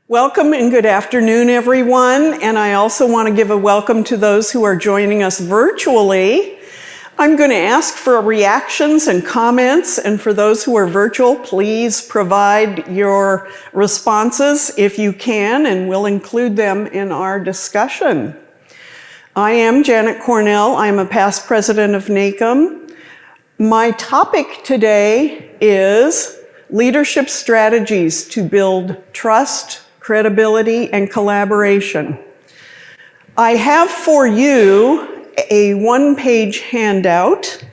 Welcome and good afternoon, everyone. And I also want to give a welcome to those who are joining us virtually. I'm going to ask for reactions and comments, and for those who are virtual, please provide your responses if you can, and we'll include them in our discussion. I am Janet Cornell. I'm a past president of NACM. My topic today is leadership strategies to build trust, credibility, and collaboration. I have for you a one-page handout,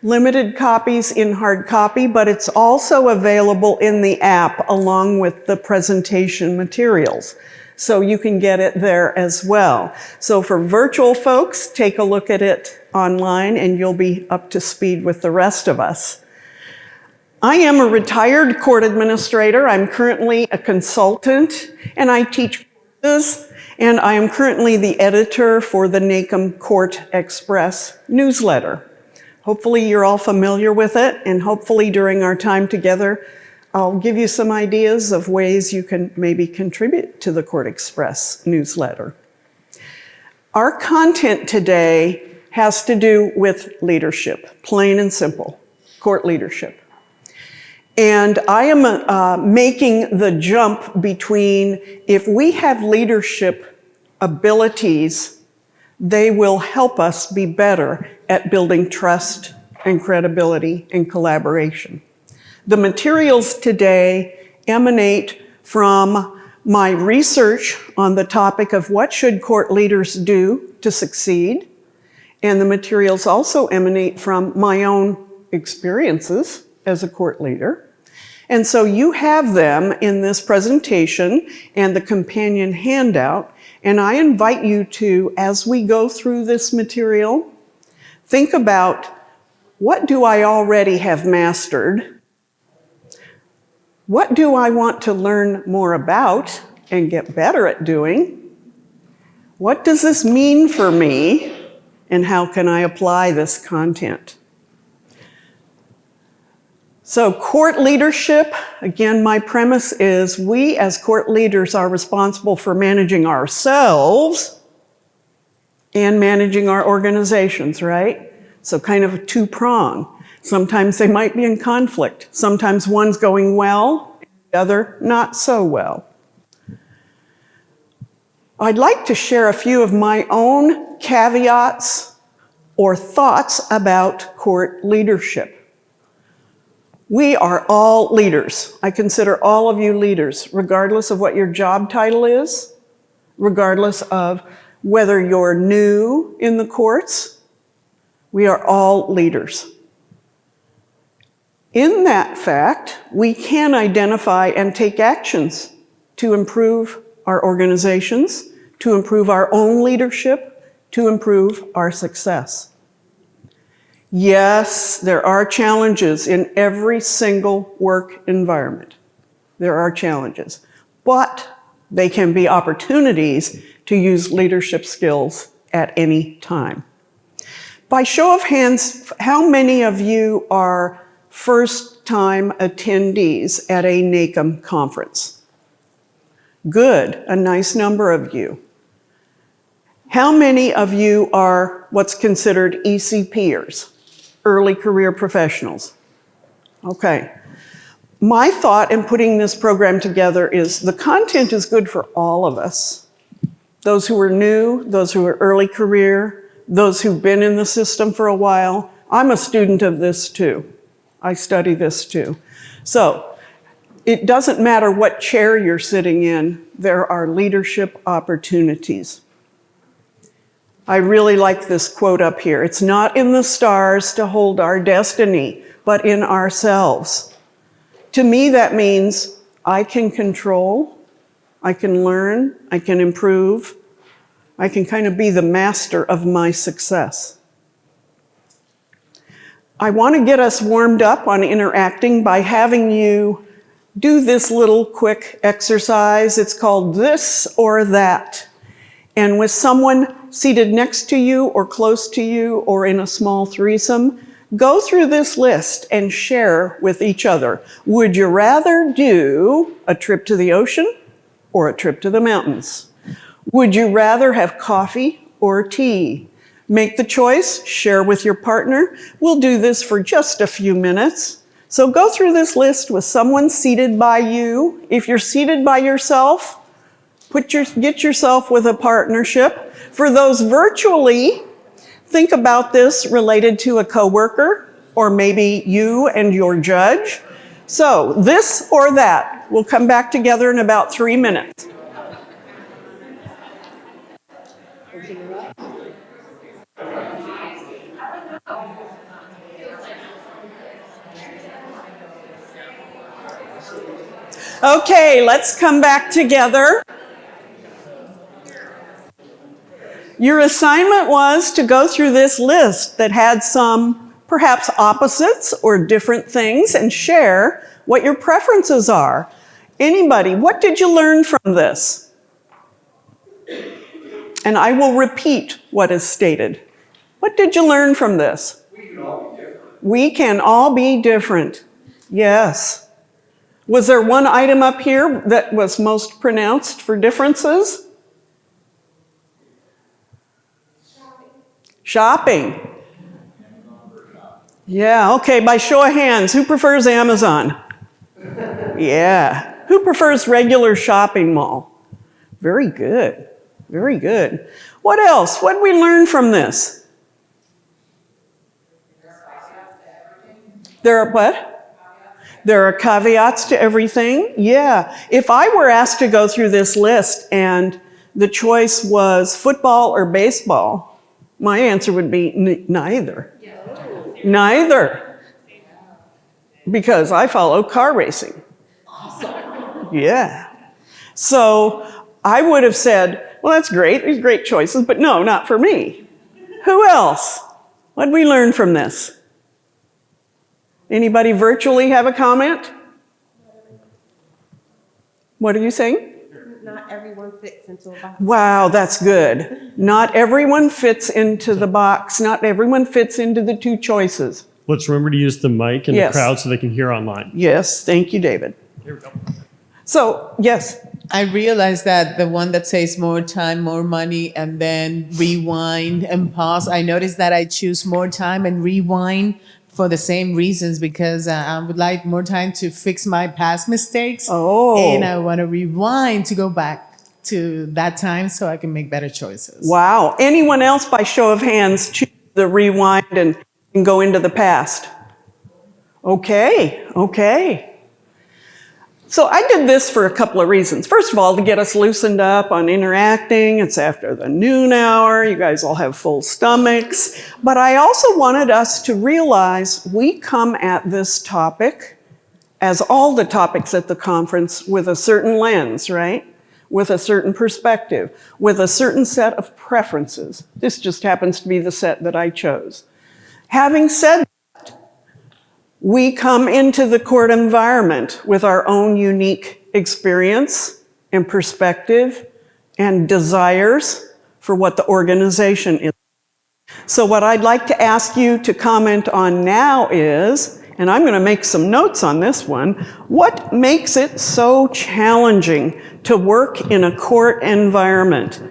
limited copies in hard copy, but it's also available in the app along with the presentation materials. So you can get it there as well. So for virtual folks, take a look at it online and you'll be up to speed with the rest of us. I am a retired court administrator. I'm currently a consultant and I teach courses, and I am currently the editor for the NACM Court Express newsletter. Hopefully you're all familiar with it, and hopefully during our time together, I'll give you some ideas of ways you can maybe contribute to the Court Express newsletter. Our content today has to do with leadership, plain and simple, court leadership. And I am making the jump between, if we have leadership abilities, they will help us be better at building trust and credibility and collaboration. The materials today emanate from my research on the topic of what should court leaders do to succeed, and the materials also emanate from my own experiences as a court leader. And so you have them in this presentation and the companion handout, and I invite you to, as we go through this material, think about, what do I already have mastered? What do I want to learn more about and get better at doing? What does this mean for me, and how can I apply this content? So court leadership, again, my premise is we as court leaders are responsible for managing ourselves and managing our organizations, right? So kind of a two-prong. Sometimes they might be in conflict. Sometimes one's going well, the other not so well. I'd like to share a few of my own caveats or thoughts about court leadership. We are all leaders. I consider all of you leaders, regardless of what your job title is, regardless of whether you're new in the courts. We are all leaders. In that fact, we can identify and take actions to improve our organizations, to improve our own leadership, to improve our success. Yes, there are challenges in every single work environment. There are challenges, but they can be opportunities to use leadership skills at any time. By show of hands, how many of you are first-time attendees at a NACM conference? Good, a nice number of you. How many of you are what's considered ECPers? Early career professionals. Okay. My thought in putting this program together is the content is good for all of us. Those who are new, those who are early career, those who've been in the system for a while. I'm a student of this too. I study this too. So it doesn't matter what chair you're sitting in, there are leadership opportunities. I really like this quote up here. It's not in the stars to hold our destiny, but in ourselves. To me, that means I can control, I can learn, I can improve, I can kind of be the master of my success. I want to get us warmed up on interacting by having you do this little quick exercise. It's called This or That. And with someone seated next to you or close to you or in a small threesome, go through this list and share with each other. Would you rather do a trip to the ocean, or a trip to the mountains? Would you rather have coffee or tea? Make the choice, share with your partner. We'll do this for just a few minutes. So go through this list with someone seated by you. If you're seated by yourself, get yourself with a partnership. For those virtually, think about this related to a coworker or maybe you and your judge. So this or that. We'll come back together in about 3 minutes. Okay, let's come back together. Your assignment was to go through this list that had some perhaps opposites or different things and share what your preferences are. Anybody, what did you learn from this? And I will repeat what is stated. What did you learn from this? We can all be different. We can all be different. Yes. Was there one item up here that was most pronounced for differences? Shopping. Yeah, okay, by show of hands, who prefers Amazon? Yeah. Who prefers regular shopping mall? Very good. Very good. What else? What did we learn from this? There are what? There are caveats to everything? Yeah. If I were asked to go through this list and the choice was football or baseball, my answer would be neither. Neither. Because I follow car racing. Awesome. Yeah. So I would have said, well, that's great. These are great choices, but no, not for me. Who else? What did we learn from this? Anybody virtually have a comment? What are you saying? Not everyone fits into a box. Wow, that's good. Not everyone fits into the box. Not everyone fits into the two choices. Let's remember to use the mic in Yes. the crowd so they can hear online. Yes, thank you, David. Here we go. So, yes, I realized that the one that says more time, more money, and then rewind and pause, I noticed that I choose more time and rewind for the same reasons, because I would like more time to fix my past mistakes. Oh. And I want to rewind to go back to that time so I can make better choices. wow. Anyone else, by show of hands, choose the rewind and go into the past? Okay, okay. So I did this for a couple of reasons. First of all, to get us loosened up on interacting. It's after the noon hour. You guys all have full stomachs. But I also wanted us to realize we come at this topic, as all the topics at the conference, with a certain lens, right? With a certain perspective, with a certain set of preferences. This just happens to be the set that I chose. Having said we come into the court environment with our own unique experience and perspective and desires for what the organization is. So what I'd like to ask you to comment on now is, and I'm going to make some notes on this one, what makes it so challenging to work in a court environment?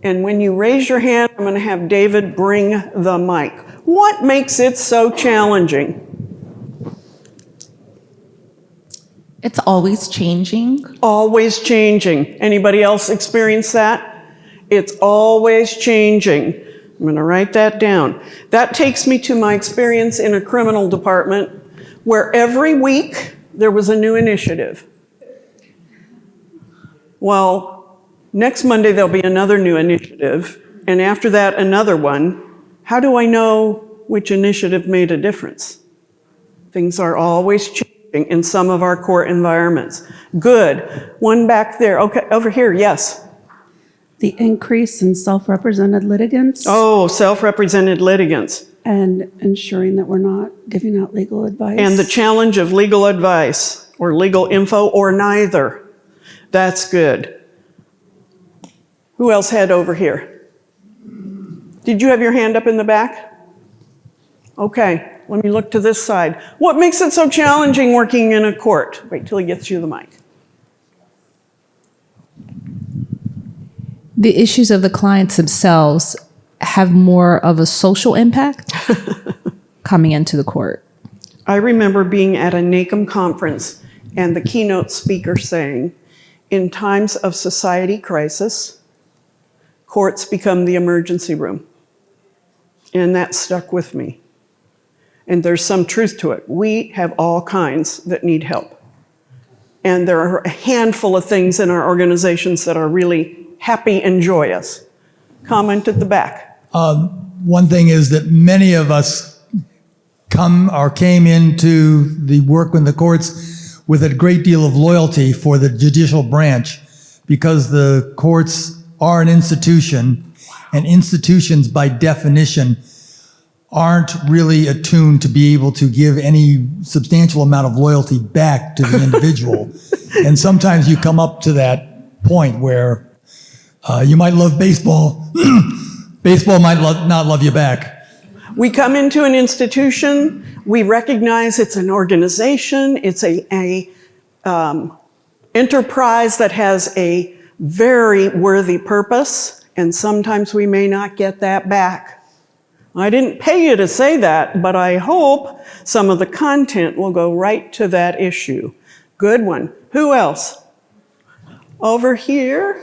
And when you raise your hand, I'm going to have David bring the mic. What makes it so challenging? It's always changing. Always changing. Anybody else experience that? It's always changing. I'm going to write that down. That takes me to my experience in a criminal department where every week there was a new initiative. Well, next Monday there'll be another new initiative, and after that another one. How do I know which initiative made a difference? Things are always changing in some of our court environments. Good. One back there. Okay, over here, yes. The increase in self-represented litigants Oh, self-represented litigants. and ensuring that we're not giving out legal advice. And the challenge of legal advice or legal info or neither. That's good. Who else had over here? Did you have your hand up in the back? Okay. Let me look to this side. What makes it so challenging working in a court? Wait till he gets you the mic. the issues of the clients themselves have more of a social impact coming into the court. I remember being at a NACM conference and the keynote speaker saying, in times of society crisis, courts become the emergency room. And that stuck with me. And there's some truth to it. We have all kinds that need help. And there are a handful of things in our organizations that are really happy and joyous. Comment at the back. One thing is that many of us came into the work in the courts with a great deal of loyalty for the judicial branch because the courts are an institution, and institutions by definition aren't really attuned to be able to give any substantial amount of loyalty back to the individual. And sometimes you come up to that point where you might love baseball, baseball might not love you back. We come into an institution, we recognize it's an organization, it's a enterprise that has a very worthy purpose, and sometimes we may not get that back. I didn't pay you to say that, but I hope some of the content will go right to that issue. Good one. Who else? Over here?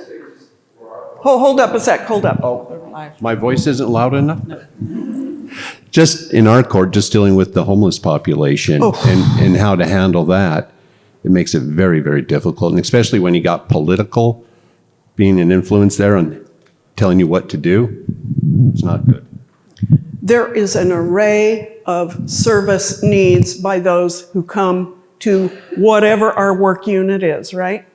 Hold up a sec, hold up. My voice isn't loud enough? No. Just in our court, just dealing with the homeless population and how to handle that, it makes it very, very difficult. And especially when you got political being an influence there and telling you what to do, it's not good. There is an array of service needs by those who come to whatever our work unit is, right?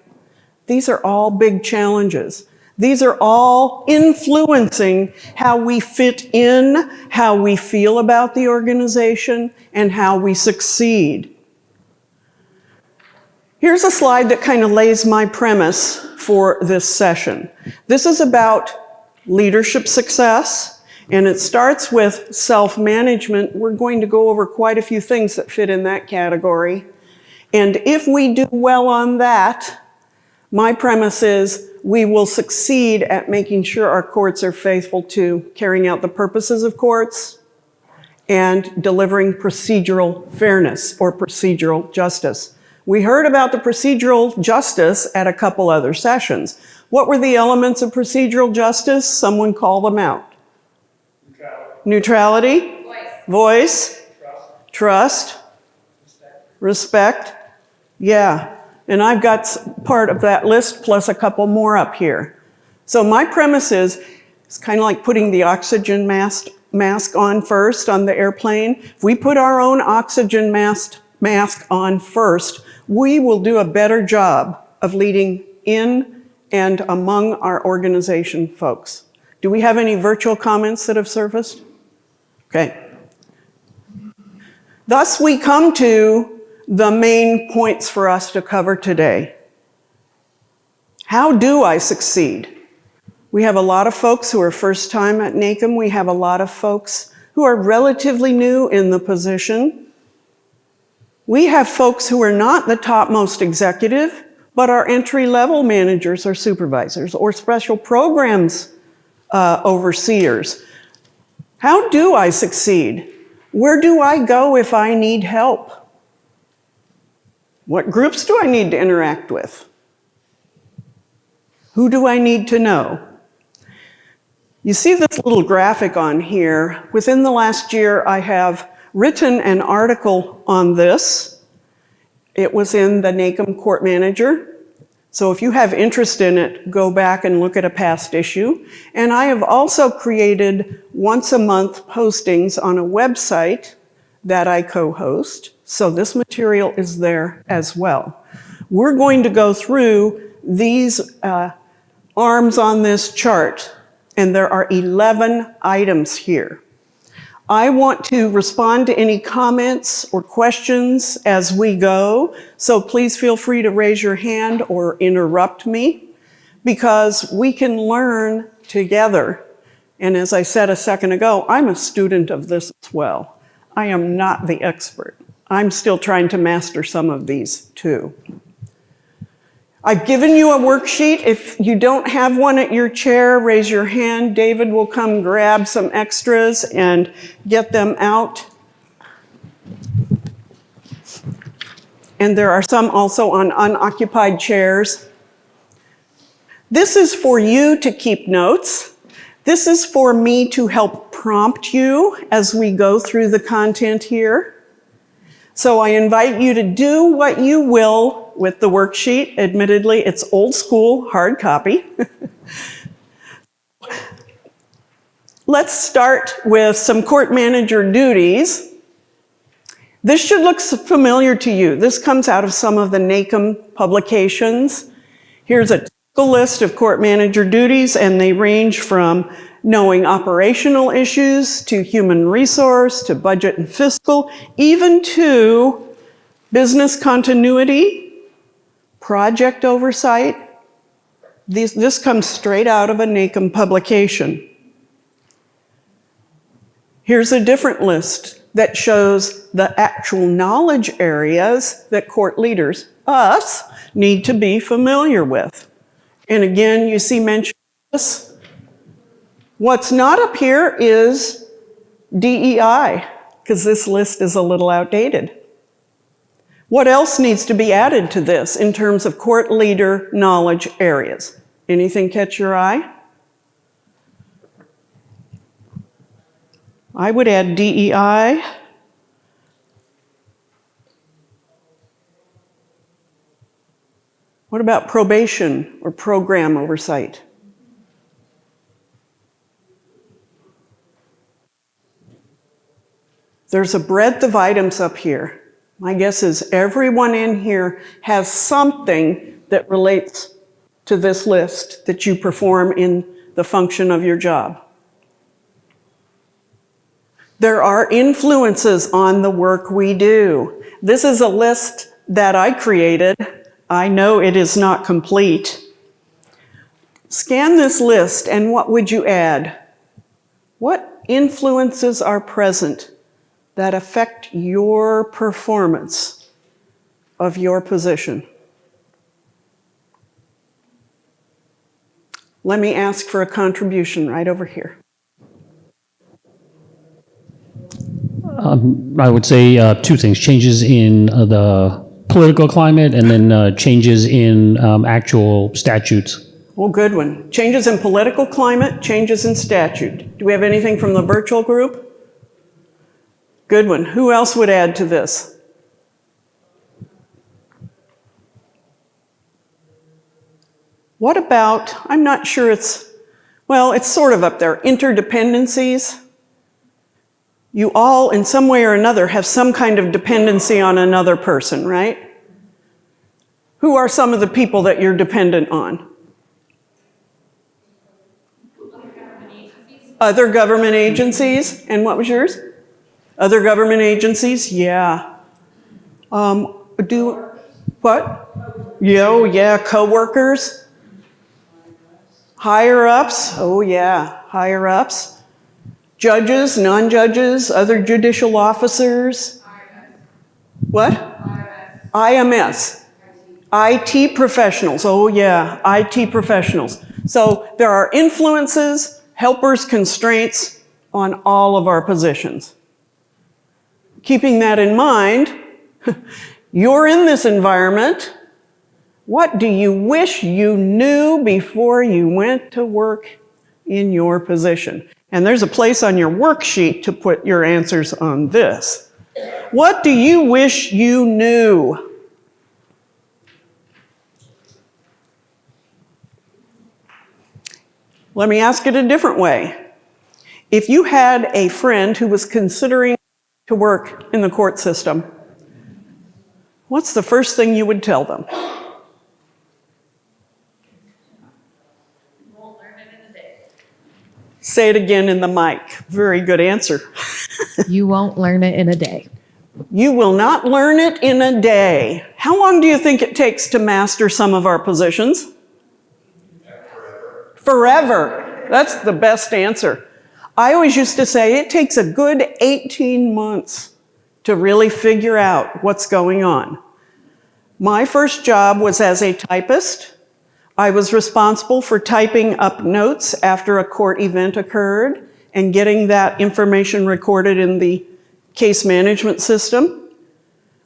These are all big challenges. These are all influencing how we fit in, how we feel about the organization, and how we succeed. Here's a slide that kind of lays my premise for this session. This is about leadership success, and it starts with self-management. We're going to go over quite a few things that fit in that category. And if we do well on that, my premise is we will succeed at making sure our courts are faithful to carrying out the purposes of courts and delivering procedural fairness or procedural justice. We heard about the procedural justice at a couple other sessions. What were the elements of procedural justice? Someone call them out. Neutrality. Voice. Trust. Respect. Yeah. And I've got part of that list plus a couple more up here. So my premise is, it's kind of like putting the oxygen mask on first on the airplane. If we put our own oxygen mask on first, we will do a better job of leading in and among our organization folks. Do we have any virtual comments that have surfaced? Okay. Thus we come to the main points for us to cover today. How do I succeed? We have a lot of folks who are first time at NACM. We have a lot of folks who are relatively new in the position. We have folks who are not the topmost executive, but are entry-level managers or supervisors or special programs overseers. How do I succeed? Where do I go if I need help? What groups do I need to interact with? Who do I need to know? You see this little graphic on here. Within the last year, I have written an article on this. It was in the NACM Court Manager. So if you have interest in it, go back and look at a past issue. And I have also created once a month postings on a website that I co-host. So this material is there as well. We're going to go through these arms on this chart, and there are 11 items here. I want to respond to any comments or questions as we go, so please feel free to raise your hand or interrupt me, because we can learn together. And as I said a second ago, I'm a student of this as well. I am not the expert. I'm still trying to master some of these too. I've given you a worksheet. If you don't have one at your chair, raise your hand. David will come grab some extras and get them out. And there are some also on unoccupied chairs. This is for you to keep notes. This is for me to help prompt you as we go through the content here. So I invite you to do what you will with the worksheet. Admittedly, it's old school, hard copy. Let's start with some court manager duties. This should look familiar to you. This comes out of some of the NACM publications. Here's a typical list of court manager duties, and they range from knowing operational issues to human resource to budget and fiscal, even to business continuity, project oversight. This comes straight out of a NACM publication. Here's a different list that shows the actual knowledge areas that court leaders, us, need to be familiar with. And again, you see mention of this. What's not up here is DEI, because this list is a little outdated. What else needs to be added to this in terms of court leader knowledge areas? Anything catch your eye? I would add DEI. What about probation or program oversight? There's a breadth of items up here. My guess is everyone in here has something that relates to this list that you perform in the function of your job. There are influences on the work we do. This is a list that I created. I know it is not complete. Scan this list, and what would you add? What influences are present that affect your performance of your position? Let me ask for a contribution right over here. I would say two things: changes in the political climate, and then changes in actual statutes. Well, good one. Changes in political climate, changes in statute. Do we have anything from the virtual group? Good one. Who else would add to this? What about, I'm not sure it's sort of up there, interdependencies. You all, in some way or another, have some kind of dependency on another person, right? Who are some of the people that you're dependent on? Other government agencies. And what was yours? Other government agencies? Yeah. What? Yeah, co-workers. Higher ups. Oh yeah, higher ups. Judges, non-judges, other judicial officers. What? IMS. IT professionals. Oh yeah, IT professionals. So there are influences, helpers, constraints on all of our positions. Keeping that in mind, you're in this environment. What do you wish you knew before you went to work in your position? And there's a place on your worksheet to put your answers on this. What do you wish you knew? Let me ask it a different way. If you had a friend who was considering to work in the court system, what's the first thing you would tell them? Say it again in the mic. Very good answer. You won't learn it in a day. You will not learn it in a day. How long do you think it takes to master some of our positions? Forever. That's the best answer. I always used to say it takes a good 18 months to really figure out what's going on. My first job was as a typist. I was responsible for typing up notes after a court event occurred and getting that information recorded in the case management system.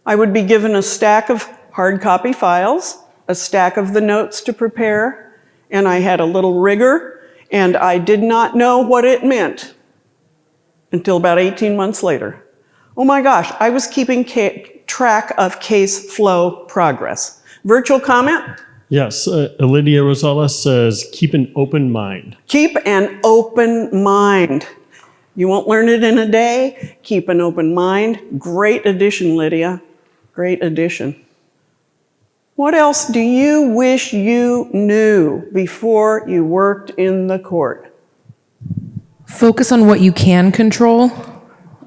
I would be given a stack of hard copy files, a stack of the notes to prepare, and I had a little rigger, and I did not know what it meant until about 18 months later. Oh my gosh, I was keeping track of case flow progress. Virtual comment? Yes, Lydia Rosales says, keep an open mind. Keep an open mind. You won't learn it in a day. Keep an open mind. Great addition, Lydia. Great addition. What else do you wish you knew before you worked in the court? Focus on what you can control.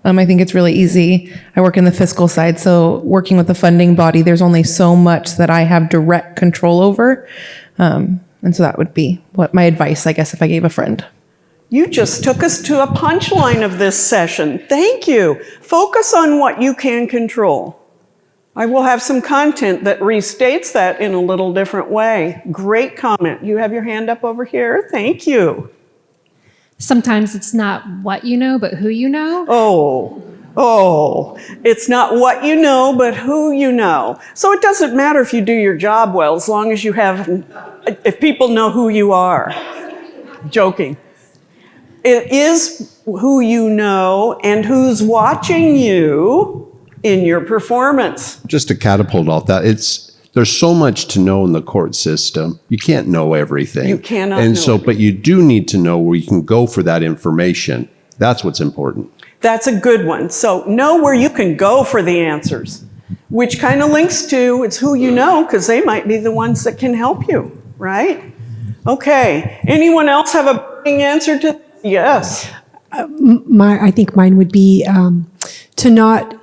I think it's really easy. I work in the fiscal side, so working with the funding body, there's only so much that I have direct control over. And so that would be what my advice, I guess, if I gave a friend. You just took us to a punchline of this session. Thank you. Focus on what you can control. I will have some content that restates that in a little different way. Great comment. You have your hand up over here. Thank you. Sometimes it's not what you know, but who you know. It's not what you know, but who you know. So it doesn't matter if you do your job well, as long as if people know who you are. Joking. It is who you know and who's watching you in your performance. Just to catapult off that, there's so much to know in the court system. You can't know everything. You cannot and know so, everything. but you do need to know where you can go for that information. That's what's important. That's a good one. So know where you can go for the answers, which kind of links to it's who you know, because they might be the ones that can help you, right? Okay. Anyone else have a burning answer to? Yes. I think mine would be to not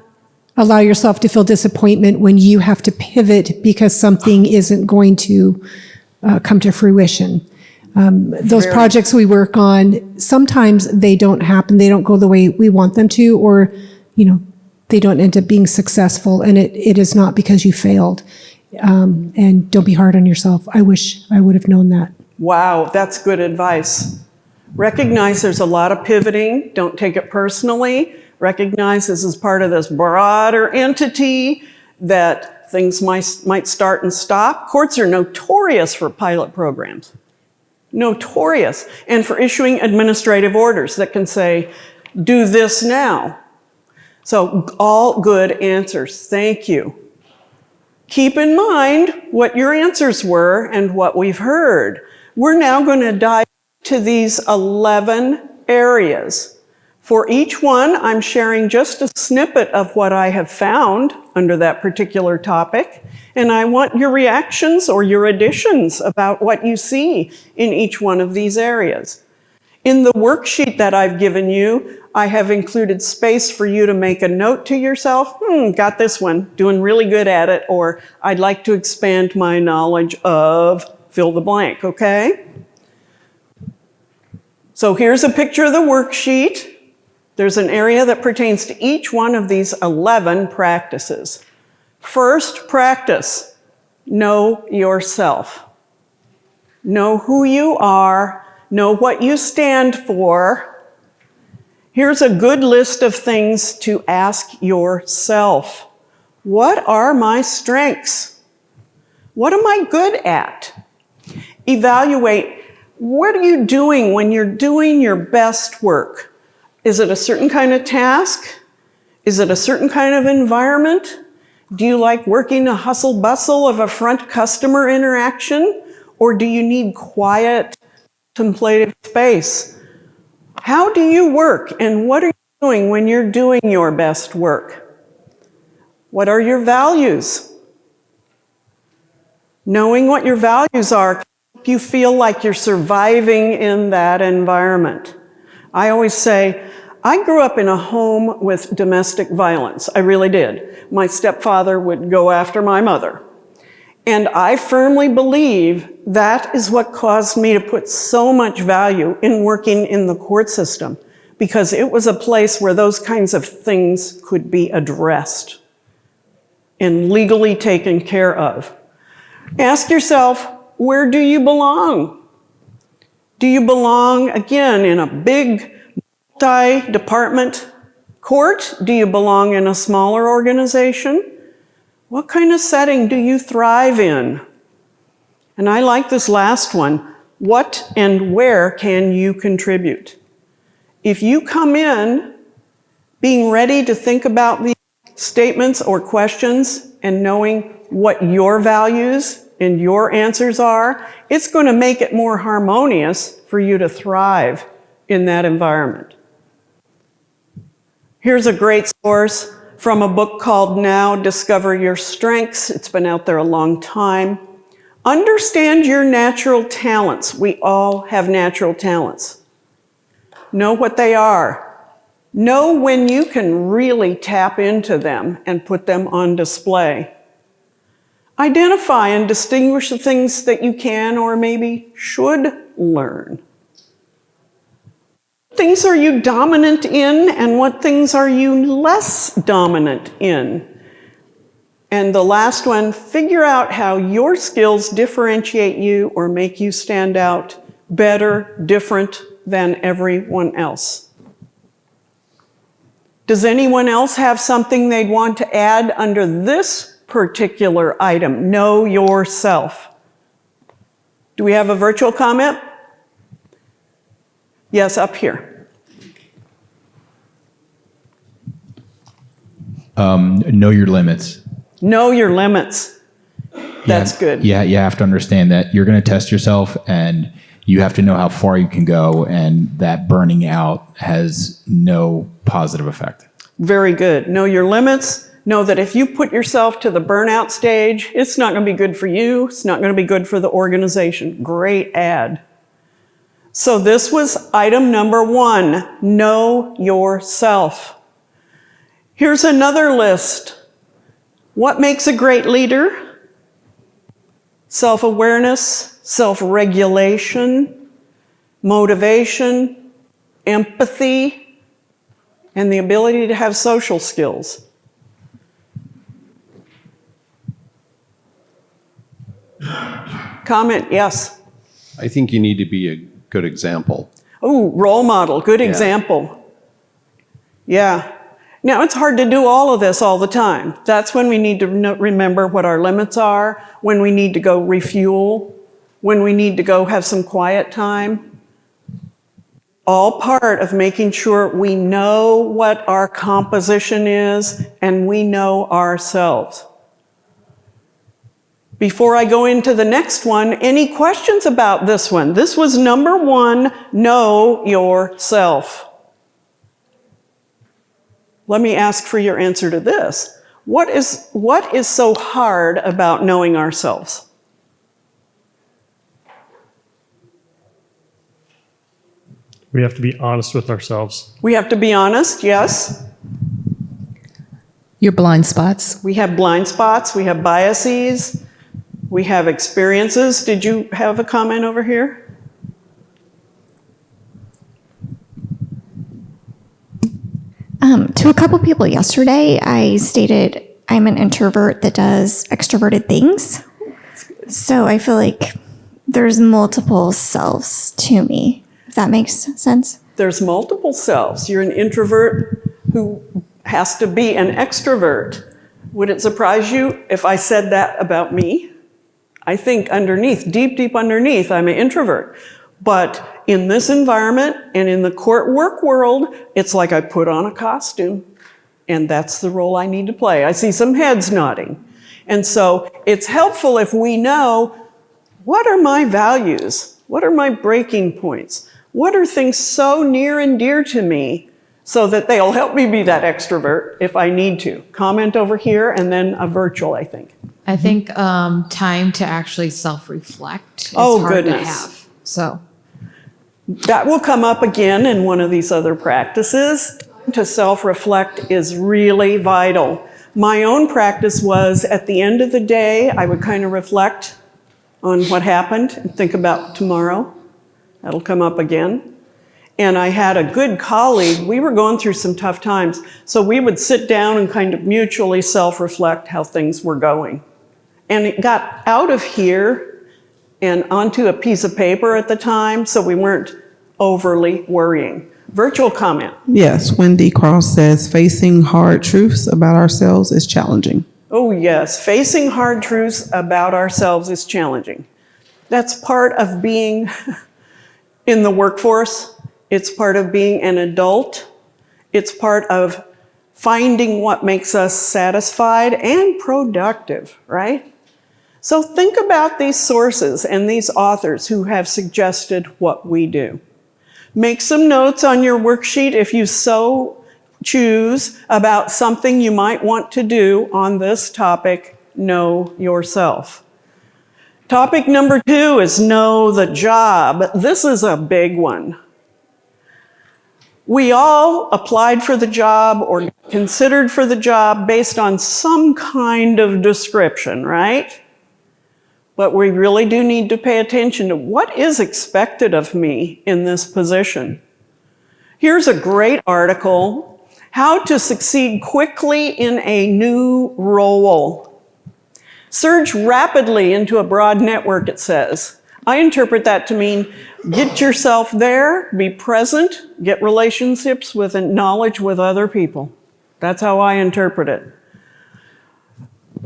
allow yourself to feel disappointment when you have to pivot because something isn't going to come to fruition. Those projects we work on, sometimes they don't happen, they don't go the way we want them to, or, they don't end up being successful, and it is not because you failed. And don't be hard on yourself. I wish I would have known that. Wow, that's good advice. Recognize there's a lot of pivoting. Don't take it personally. Recognize this is part of this broader entity that things might start and stop. Courts are notorious for pilot programs. Notorious. And for issuing administrative orders that can say, do this now. So all good answers. Thank you. Keep in mind what your answers were and what we've heard. We're now going to dive to these 11 areas. For each one, I'm sharing just a snippet of what I have found under that particular topic, and I want your reactions or your additions about what you see in each one of these areas. In the worksheet that I've given you, I have included space for you to make a note to yourself, got this one, doing really good at it, or I'd like to expand my knowledge of fill the blank, okay? So here's a picture of the worksheet. There's an area that pertains to each one of these 11 practices. First practice, know yourself. Know who you are, know what you stand for. Here's a good list of things to ask yourself. What are my strengths? What am I good at? Evaluate, what are you doing when you're doing your best work? Is it a certain kind of task? Is it a certain kind of environment? Do you like working the hustle bustle of a front customer interaction? Or do you need quiet, contemplative space? How do you work and what are you doing when you're doing your best work? What are your values? Knowing what your values are can help you feel like you're surviving in that environment. I always say, I grew up in a home with domestic violence. I really did. My stepfather would go after my mother. And I firmly believe that is what caused me to put so much value in working in the court system, because it was a place where those kinds of things could be addressed. and legally taken care of. Ask yourself, where do you belong? Do you belong, again, in a big multi-department court? Do you belong in a smaller organization? What kind of setting do you thrive in? And I like this last one. What and where can you contribute? If you come in being ready to think about these statements or questions and knowing what your values and your answers are, it's going to make it more harmonious for you to thrive in that environment. Here's a great source from a book called Now Discover Your Strengths. It's been out there a long time. Understand your natural talents. We all have natural talents. Know what they are. Know when you can really tap into them and put them on display. Identify and distinguish the things that you can or maybe should learn. What things are you dominant in and what things are you less dominant in? And the last one, figure out how your skills differentiate you or make you stand out better, different than everyone else. Does anyone else have something they'd want to add under this particular item? Know yourself. Do we have a virtual comment? Yes, up here. Know your limits. Know your limits. That's good. Yeah, you have to understand that you're going to test yourself and you have to know how far you can go, and that burning out has no positive effect. Very good. Know your limits. Know that if you put yourself to the burnout stage, it's not going to be good for you. It's not going to be good for the organization. Great ad. So this was item number 1. Know yourself. Here's another list. What makes a great leader? Self-awareness, self-regulation, motivation, empathy, and the ability to have social skills. Comment, yes. I think you need to be a good example. Oh, role model, good example. Yeah. Now, it's hard to do all of this all the time. That's when we need to remember what our limits are, when we need to go refuel, when we need to go have some quiet time. All part of making sure we know what our composition is and we know ourselves. Before I go into the next one, any questions about this one? This was number 1, know yourself. Let me ask for your answer to this. What is so hard about knowing ourselves? We have to be honest with ourselves. We have to be honest, yes. Your blind spots. We have blind spots, we have biases, we have experiences. Did you have a comment over here? To a couple people yesterday, I stated I'm an introvert that does extroverted things. So I feel like there's multiple selves to me, if that makes sense. There's multiple selves. You're an introvert who has to be an extrovert. Would it surprise you if I said that about me? I think underneath, deep underneath, I'm an introvert. But in this environment and in the court work world, it's like I put on a costume, and that's the role I need to play. I see some heads nodding. And so it's helpful if we know, what are my values? What are my breaking points? What are things so near and dear to me so that they'll help me be that extrovert if I need to? Comment over here, and then a virtual, I think. I think time to actually self-reflect is hard to have. So that will come up again in one of these other practices. To self-reflect is really vital. My own practice was at the end of the day, I would kind of reflect on what happened and think about tomorrow. That'll come up again. and I had a good colleague. We were going through some tough times, so we would sit down and kind of mutually self-reflect how things were going. And it got out of here and onto a piece of paper at the time, so we weren't overly worrying. Virtual comment. Yes, Wendy Cross says facing hard truths about ourselves is challenging. Oh yes, facing hard truths about ourselves is challenging. That's part of being in the workforce. It's part of being an adult. It's part of finding what makes us satisfied and productive, right? So think about these sources and these authors who have suggested what we do. Make some notes on your worksheet if you so choose about something you might want to do on this topic, know yourself. Topic number 2 is know the job. This is a big one. We all applied for the job or considered for the job based on some kind of description, right? But we really do need to pay attention to what is expected of me in this position. Here's a great article, How to Succeed Quickly in a New Role. Surge rapidly into a broad network, it says. I interpret that to mean get yourself there, be present, get relationships with and knowledge with other people. That's how I interpret it.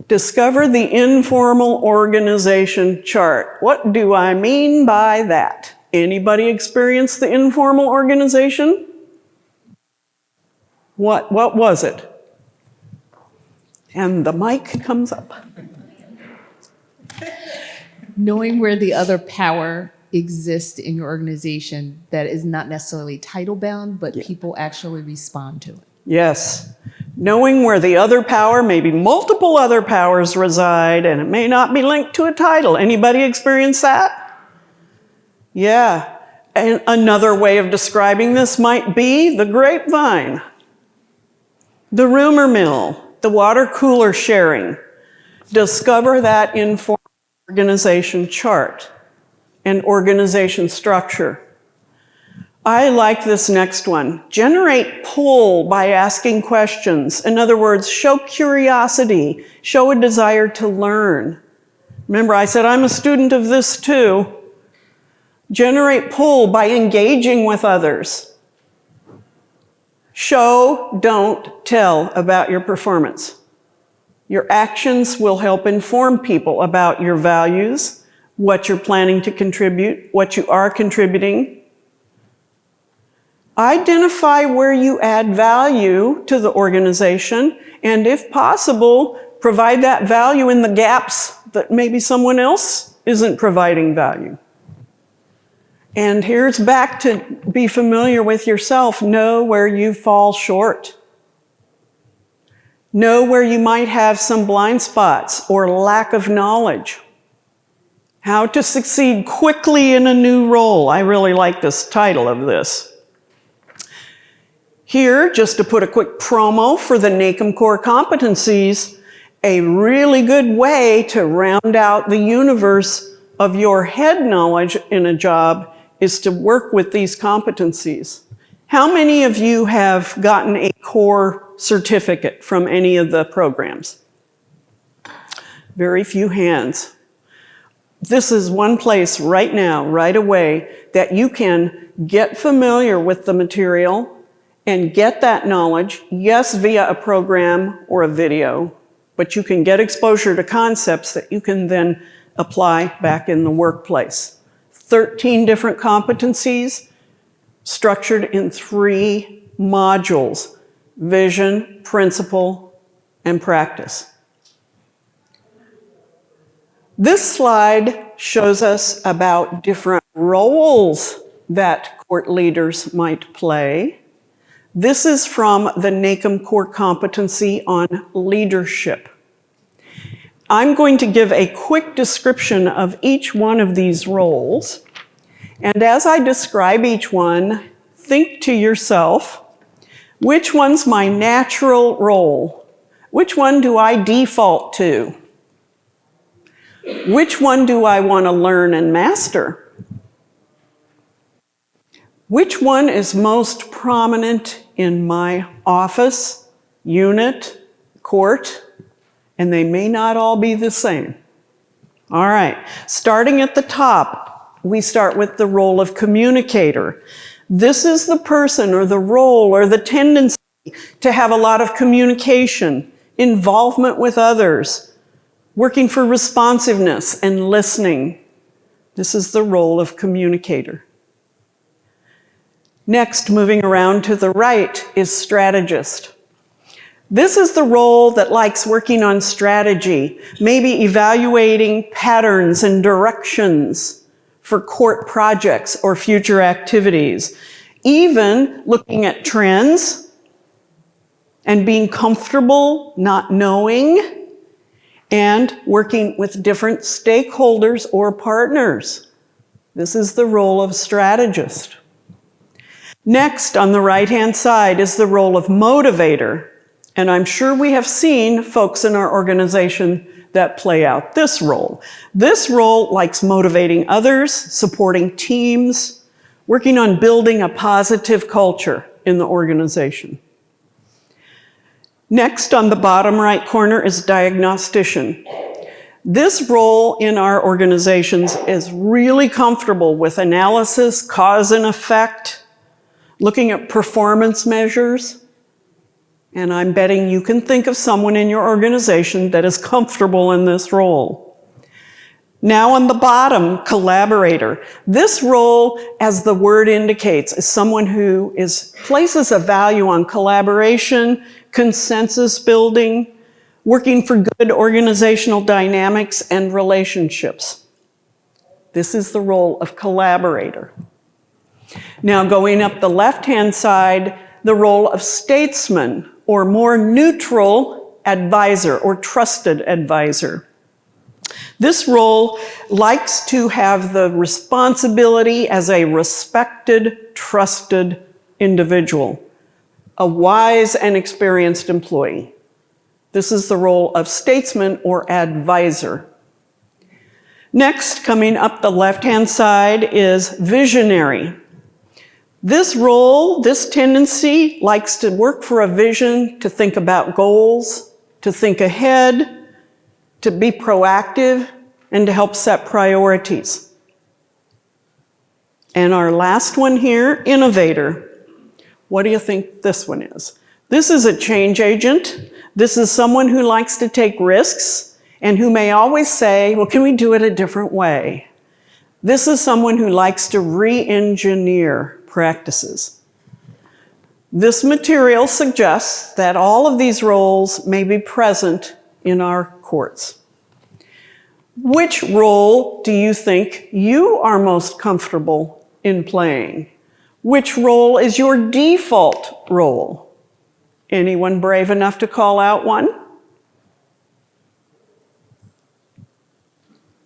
Discover the informal organization chart. What do I mean by that? Anybody experience the informal organization? What was it? And the mic comes up. Knowing where the other power exists in your organization that is not necessarily title bound, but people actually respond to it. Yes. Knowing where the other power, maybe multiple other powers reside, and it may not be linked to a title. Anybody experience that? Yeah. And another way of describing this might be the grapevine, the rumor mill, the water cooler sharing. Discover that informal organization chart and organization structure. I like this next one. Generate pull by asking questions. In other words, show curiosity, show a desire to learn. Remember, I said I'm a student of this too. Generate pull by engaging with others. Show, don't tell about your performance. Your actions will help inform people about your values, what you're planning to contribute, what you are contributing. Identify where you add value to the organization, and if possible, provide that value in the gaps that maybe someone else isn't providing value. And here's back to be familiar with yourself. Know where you fall short. Know where you might have some blind spots or lack of knowledge. How to succeed quickly in a new role. I really like this title of this. Here, just to put a quick promo for the NACM core competencies, a really good way to round out the universe of your head knowledge in a job is to work with these competencies. How many of you have gotten a core certificate from any of the programs? Very few hands. This is one place right now, right away, that you can get familiar with the material and get that knowledge, yes, via a program or a video, but you can get exposure to concepts that you can then apply back in the workplace. 13 different competencies structured in 3 modules: vision, principle, and practice. This slide shows us about different roles that court leaders might play. This is from the NACM core competency on leadership. I'm going to give a quick description of each one of these roles. And as I describe each one, think to yourself, which one's my natural role? Which one do I default to? Which one do I want to learn and master? Which one is most prominent in my office, unit, court? And they may not all be the same. All right, starting at the top, we start with the role of communicator. This is the person or the role or the tendency to have a lot of communication, involvement with others, working for responsiveness and listening. This is the role of communicator. Next, moving around to the right, is strategist. This is the role that likes working on strategy, maybe evaluating patterns and directions for court projects or future activities, even looking at trends and being comfortable not knowing, and working with different stakeholders or partners. This is the role of strategist. Next, on the right-hand side, is the role of motivator. And I'm sure we have seen folks in our organization that play out this role. This role likes motivating others, supporting teams, working on building a positive culture in the organization. Next, on the bottom right corner, is diagnostician. This role in our organizations is really comfortable with analysis, cause and effect, looking at performance measures. And I'm betting you can think of someone in your organization that is comfortable in this role. Now on the bottom, collaborator. This role, as the word indicates, is someone who places a value on collaboration, consensus building, working for good organizational dynamics and relationships. This is the role of collaborator. Now going up the left-hand side, the role of statesman, or more neutral advisor or trusted advisor. This role likes to have the responsibility as a respected, trusted individual, a wise and experienced employee. This is the role of statesman or advisor. Next, coming up the left-hand side, is visionary. This role, this tendency, likes to work for a vision, to think about goals, to think ahead, to be proactive, and to help set priorities. And our last one here, innovator. What do you think this one is? This is a change agent. This is someone who likes to take risks and who may always say, well, can we do it a different way? This is someone who likes to re-engineer practices. This material suggests that all of these roles may be present in our courts. Which role do you think you are most comfortable in playing? Which role is your default role? Anyone brave enough to call out one?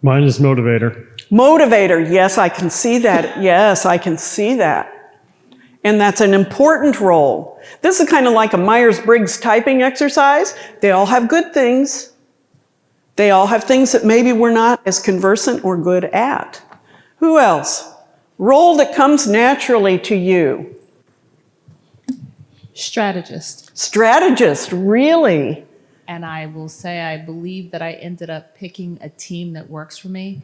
Mine is motivator. Motivator, yes, I can see that. Yes, I can see that. And that's an important role. This is kind of like a Myers-Briggs typing exercise. They all have good things. They all have things that maybe we're not as conversant or good at. Who else? Role that comes naturally to you. Strategist. Strategist, really? And I will say, I believe that I ended up picking a team that works for me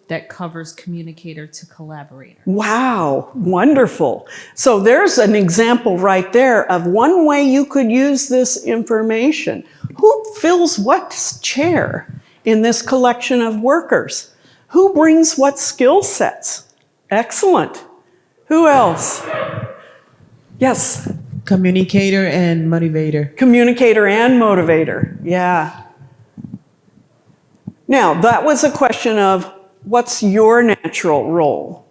that covers communicator to collaborator. Wow, wonderful. So there's an example right there of one way you could use this information. Who fills what chair in this collection of workers? Who brings what skill sets? Excellent. Who else? Yes. Communicator and motivator. Communicator and motivator, yeah. Now, that was a question of what's your natural role?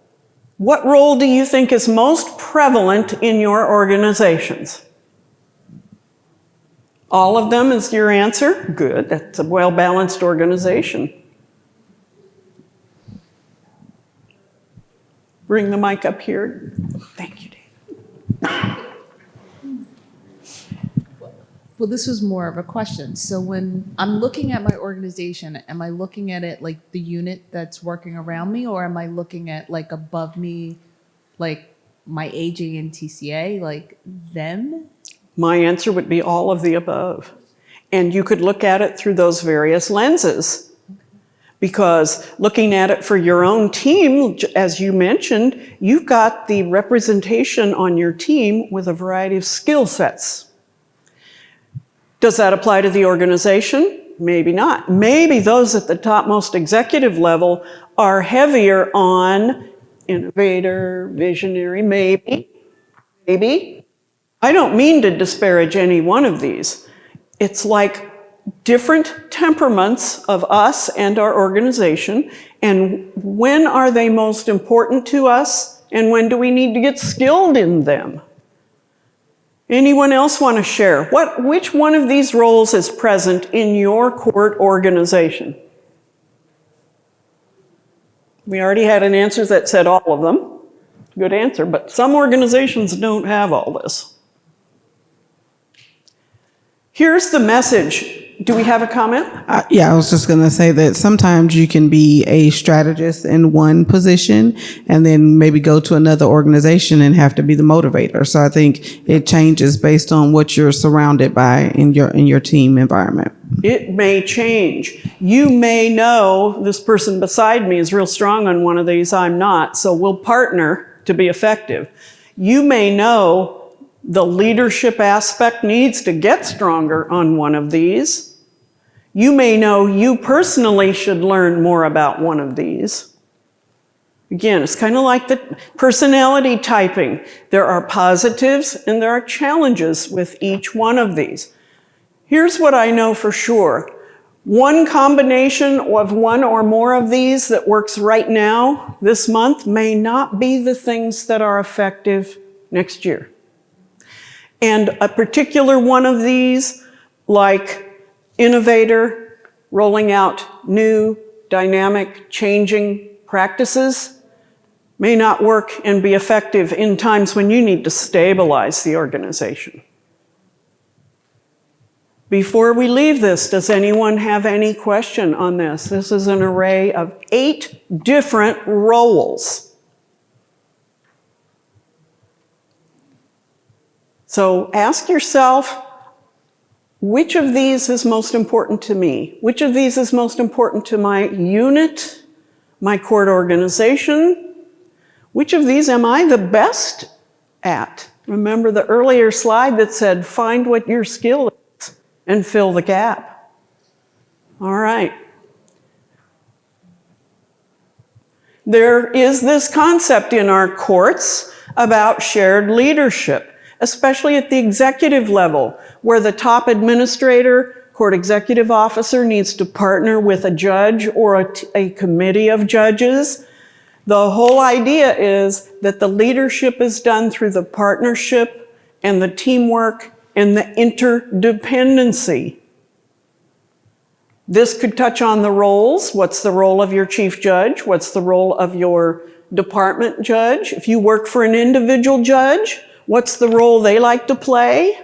What role do you think is most prevalent in your organizations? All of them is your answer? Good, that's a well-balanced organization. Bring the mic up here. Thank you, David. Well, this was more of a question. So when I'm looking at my organization, am I looking at it like the unit that's working around me, or am I looking at like above me, like my aging in TCA, like them? My answer would be all of the above. And you could look at it through those various lenses. Because looking at it for your own team, as you mentioned, you've got the representation on your team with a variety of skill sets. Does that apply to the organization? Maybe not. Maybe those at the topmost executive level are heavier on innovator, visionary, maybe. I don't mean to disparage any one of these. It's like different temperaments of us and our organization, and when are they most important to us, and when do we need to get skilled in them? Anyone else want to share? Which one of these roles is present in your court organization? We already had an answer that said all of them. Good answer, but some organizations don't have all this. Here's the message. Do we have a comment? Yeah, I was just going to say that sometimes you can be a strategist in one position and then maybe go to another organization and have to be the motivator. So I think it changes based on what you're surrounded by in your team environment. It may change. You may know this person beside me is real strong on one of these, I'm not, so we'll partner to be effective. You may know the leadership aspect needs to get stronger on one of these. You may know you personally should learn more about one of these. Again, it's kind of like the personality typing. There are positives and there are challenges with each one of these. Here's what I know for sure. One combination of one or more of these that works right now, this month, may not be the things that are effective next year. And a particular one of these, like innovator, rolling out new, dynamic, changing practices, may not work and be effective in times when you need to stabilize the organization. Before we leave this, does anyone have any question on this? This is an array of 8 different roles. So ask yourself, which of these is most important to me? Which of these is most important to my unit, my court organization? Which of these am I the best at? Remember the earlier slide that said, find what your skill is and fill the gap. All right. There is this concept in our courts about shared leadership, especially at the executive level, where the top administrator, court executive officer needs to partner with a judge or a committee of judges. The whole idea is that the leadership is done through the partnership and the teamwork and the interdependency. This could touch on the roles. What's the role of your chief judge? What's the role of your department judge? If you work for an individual judge, what's the role they like to play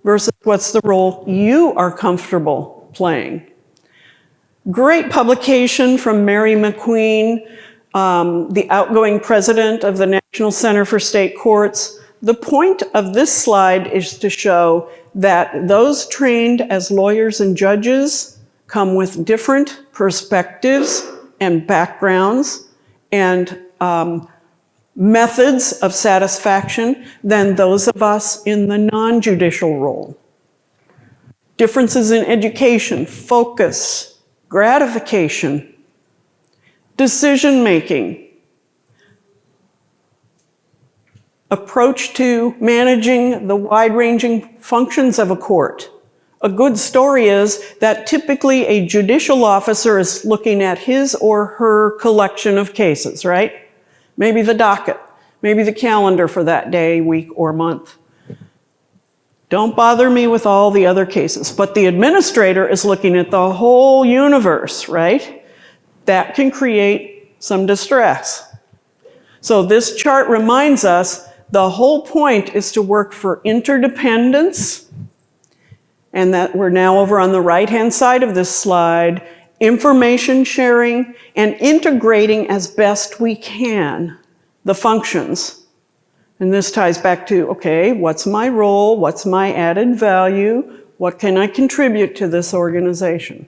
versus what's the role you are comfortable playing? Great publication from Mary McQueen, the outgoing president of the National Center for State Courts. The point of this slide is to show that those trained as lawyers and judges come with different perspectives and backgrounds and methods of satisfaction than those of us in the non-judicial role. Differences in education, focus, gratification, decision-making, approach to managing the wide-ranging functions of a court. A good story is that typically a judicial officer is looking at his or her collection of cases, right? Maybe the docket, maybe the calendar for that day, week, or month. Don't bother me with all the other cases. But the administrator is looking at the whole universe, right? That can create some distress. So this chart reminds us the whole point is to work for interdependence, and that we're now over on the right-hand side of this slide, information sharing and integrating as best we can. the functions. And this ties back to, okay, what's my role? What's my added value? What can I contribute to this organization?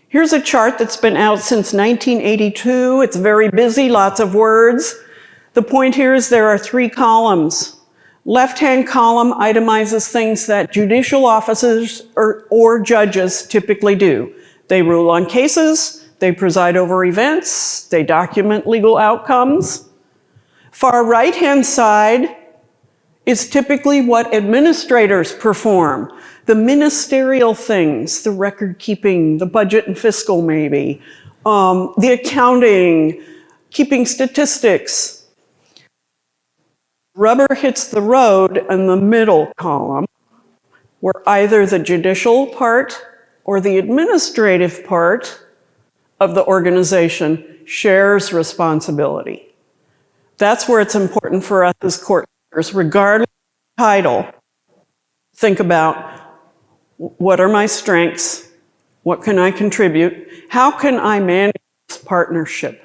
Here's a chart that's been out since 1982. It's very busy, lots of words. The point here is there are 3 columns. Left-hand column itemizes things that judicial officers or judges typically do. They rule on cases, they preside over events, they document legal outcomes. Far right-hand side is typically what administrators perform. The ministerial things, the record keeping, the budget and fiscal maybe, the accounting, keeping statistics. Rubber hits the road in the middle column, where either the judicial part or the administrative part of the organization shares responsibility. That's where it's important for us as court workers, regardless of title, think about what are my strengths, what can I contribute, how can I manage this partnership?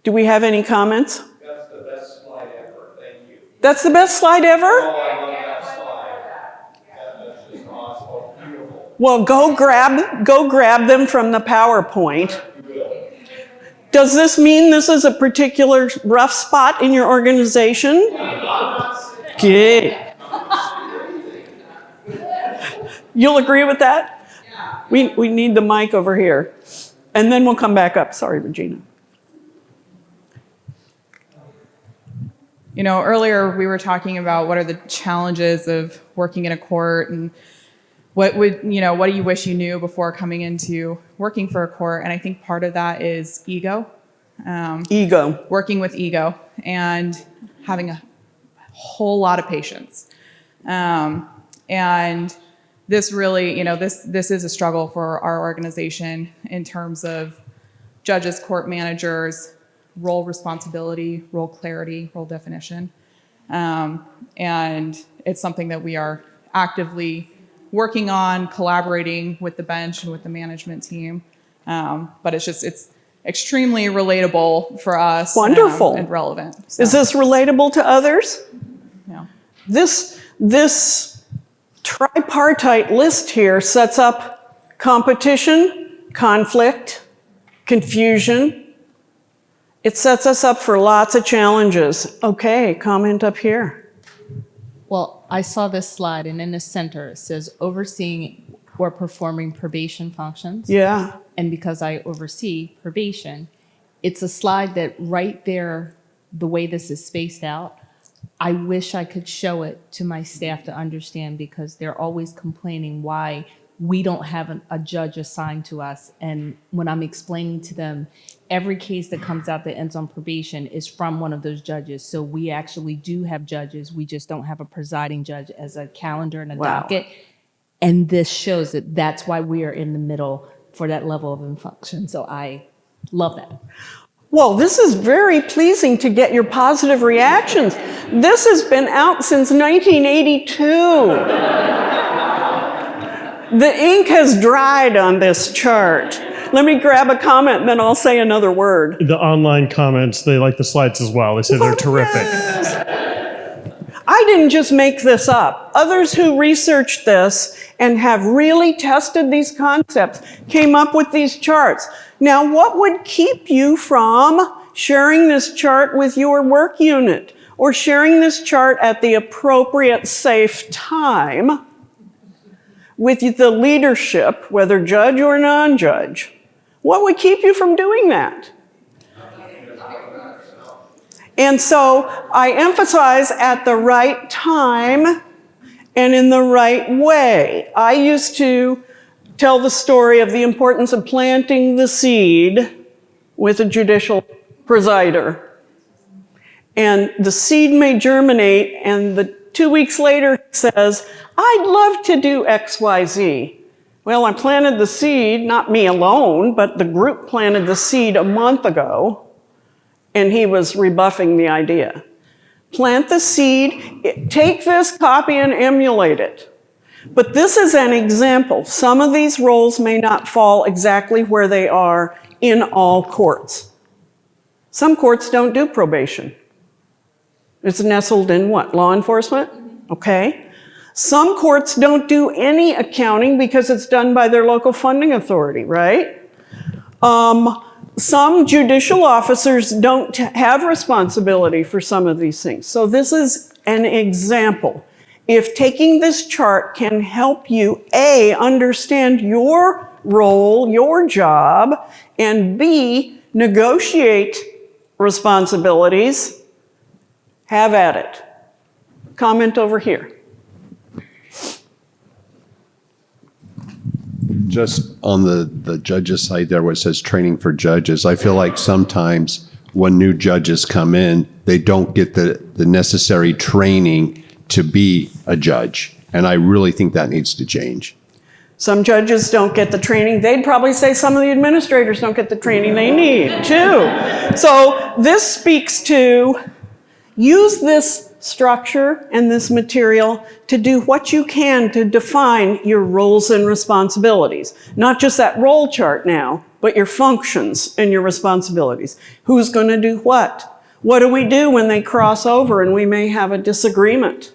Do we have any comments? That's the best slide ever. Thank you. That's the best slide ever? Oh, I love that slide. That's just awesome. Beautiful. Well, go grab them from the PowerPoint. Does this mean this is a particular rough spot in your organization? Okay. You'll agree with that? We need the mic over here. And then we'll come back up. Sorry, Regina. You know, earlier we were talking about what are the challenges of working in a court and what do you wish you knew before coming into working for a court? And I think part of that is ego. Ego. Working with ego and having a whole lot of patience. And this really, this is a struggle for our organization in terms of judges, court managers, role responsibility, role clarity, role definition. And it's something that we are actively working on, collaborating with the bench and with the management team. But it's extremely relatable for us. Wonderful. And relevant. So. Is this relatable to others? Yeah. This tripartite list here sets up competition, conflict, confusion. It sets us up for lots of challenges. Okay, comment up here. Well, I saw this slide, and in the center it says overseeing or performing probation functions. Yeah. And because I oversee probation, it's a slide that right there, the way this is spaced out, I wish I could show it to my staff to understand, because they're always complaining why we don't have a judge assigned to us. And when I'm explaining to them, every case that comes out that ends on probation is from one of those judges. So we actually do have judges. We just don't have a presiding judge as a calendar and a docket. And this shows that that's why we are in the middle for that level of function. So I love that. Well, this is very pleasing to get your positive reactions. This has been out since 1982. The ink has dried on this chart. Let me grab a comment and then I'll say another word. The online comments, they like the slides as well. They say they're terrific. I didn't just make this up. Others who researched this and have really tested these concepts came up with these charts. Now, what would keep you from sharing this chart with your work unit or sharing this chart at the appropriate safe time with the leadership, whether judge or non-judge? What would keep you from doing that? And so I emphasize at the right time and in the right way. I used to tell the story of the importance of planting the seed with a judicial presider. And the seed may germinate, and 2 weeks later says, I'd love to do X, Y, Z. Well, I planted the seed, not me alone, but the group planted the seed a month ago, and he was rebuffing the idea. Plant the seed, take this, copy and emulate it. But this is an example. Some of these roles may not fall exactly where they are in all courts. Some courts don't do probation. It's nestled in what? Law enforcement? Okay. Some courts don't do any accounting because it's done by their local funding authority, right? Some judicial officers don't have responsibility for some of these things. So this is an example. If taking this chart can help you, A, understand your role, your job, and B, negotiate responsibilities, have at it. Comment over here. Just on the judges side there where it says training for judges, I feel like sometimes when new judges come in, they don't get the necessary training to be a judge. And I really think that needs to change. Some judges don't get the training. They'd probably say some of the administrators don't get the training they need, too. So this speaks to use this structure and this material to do what you can to define your roles and responsibilities. Not just that role chart now, but your functions and your responsibilities. Who's going to do what? What do we do when they cross over and we may have a disagreement?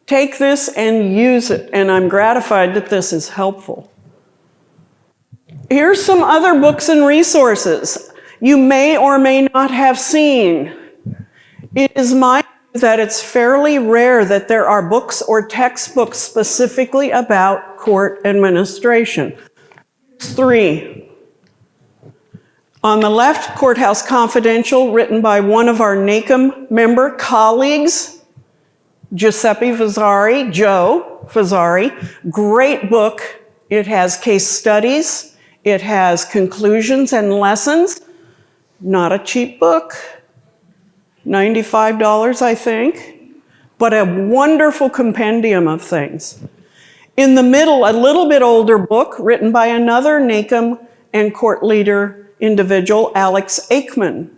Take this and use it, and I'm gratified that this is helpful. Here's some other books and resources you may or may not have seen. It is my view that it's fairly rare that there are books or textbooks specifically about court administration. 3. On the left, Courthouse Confidential, written by one of our NACM member colleagues, Giuseppe Fazzari, Joe Fazzari. Great book. It has case studies. It has conclusions and lessons. Not a cheap book. $95, I think. But a wonderful compendium of things. In the middle, a little bit older book written by another NACM and court leader individual, Alex Aikman.